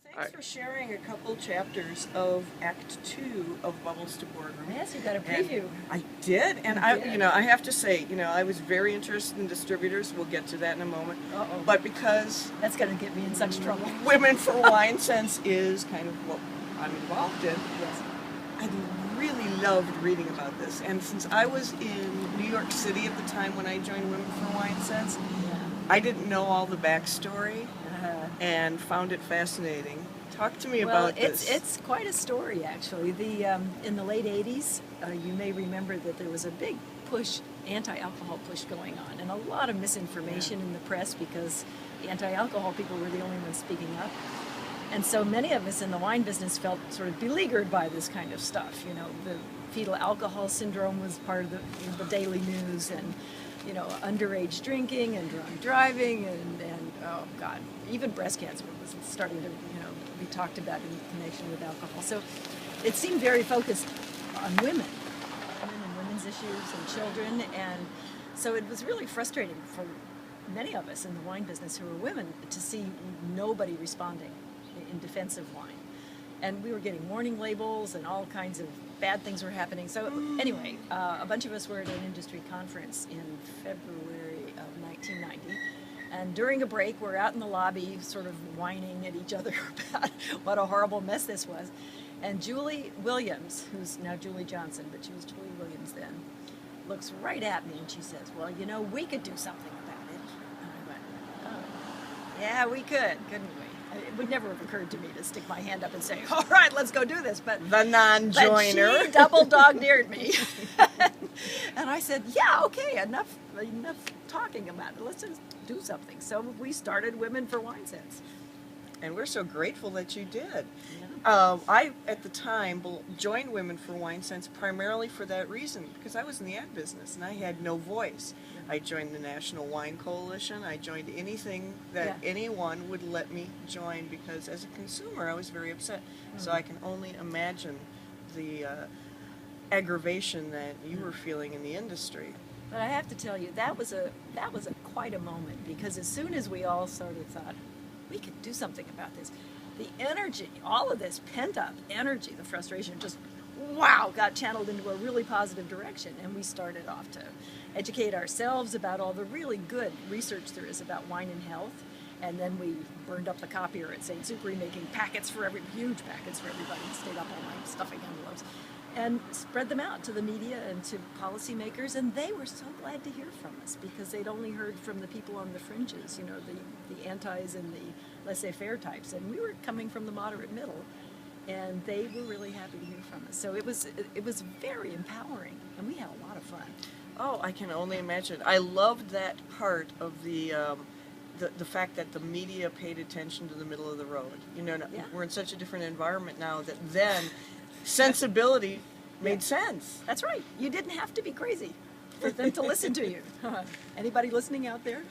Thanks for sharing a couple chapters of Act 2 of Bubbles to Boardroom. Yes, you got a preview. I did, and I have to say, I was very interested in distributors. We'll get to that in a moment. Uh-oh. But because That's going to get me in such trouble. Women for WineSense is kind of what I'm involved in, Yes. I really loved reading about this. And since I was in New York City at the time when I joined Women for WineSense, I didn't know all the backstory and found it fascinating. Talk to me about this. It's quite a story, actually. In the late 80s, you may remember that there was a big push, anti-alcohol push going on, and a lot of misinformation in the press because the anti-alcohol people were the only ones speaking up. And so many of us in the wine business felt sort of beleaguered by this kind of stuff. The fetal alcohol syndrome was part of the daily news, and underage drinking and drunk driving, and oh God, even breast cancer was starting to be talked about in connection with alcohol. So it seemed very focused on women and women's issues and children, and so it was really frustrating for many of us in the wine business who were women to see nobody responding in defense of wine. And we were getting warning labels and all kinds of bad things were happening. So anyway, a bunch of us were at an industry conference in February of 1990. And during a break, we're out in the lobby sort of whining at each other about what a horrible mess this was. And Julie Williams, who's now Julie Johnson, but she was Julie Williams then, looks right at me and she says, well, we could do something about it. And I went, oh, yeah, we could, couldn't we? It would never have occurred to me to stick my hand up and say, all right, let's go do this. But the non-joiner. But she double dog-dared me. And I said, yeah, okay, enough talking about it. Let's just do something. So we started Women for WineSense. And we're so grateful that you did. Yeah. I, at the time, joined Women for WineSense primarily for that reason, because I was in the ad business and I had no voice. I joined the National Wine Coalition. I joined anything that anyone would let me join, because as a consumer I was very upset. So I can only imagine the aggravation that you were feeling in the industry. But I have to tell you, that was quite a moment, because as soon as we all sort of thought, we could do something about this, the energy, all of this pent-up energy, the frustration just, got channeled into a really positive direction. And we started off to educate ourselves about all the really good research there is about wine and health. And then we burned up the copier at St. Supri, making huge packets for everybody, stayed up all night stuffing envelopes, and spread them out to the media and to policymakers. And they were so glad to hear from us, because they'd only heard from the people on the fringes, the antis and the laissez-faire types. And we were coming from the moderate middle, and they were really happy to hear from us. So it was very empowering, and we had a lot of fun. Oh, I can only imagine. I loved that part of the fact that the media paid attention to the middle of the road. We're in such a different environment now that then sensibility made sense. That's right. You didn't have to be crazy for them to listen to you. Anybody listening out there?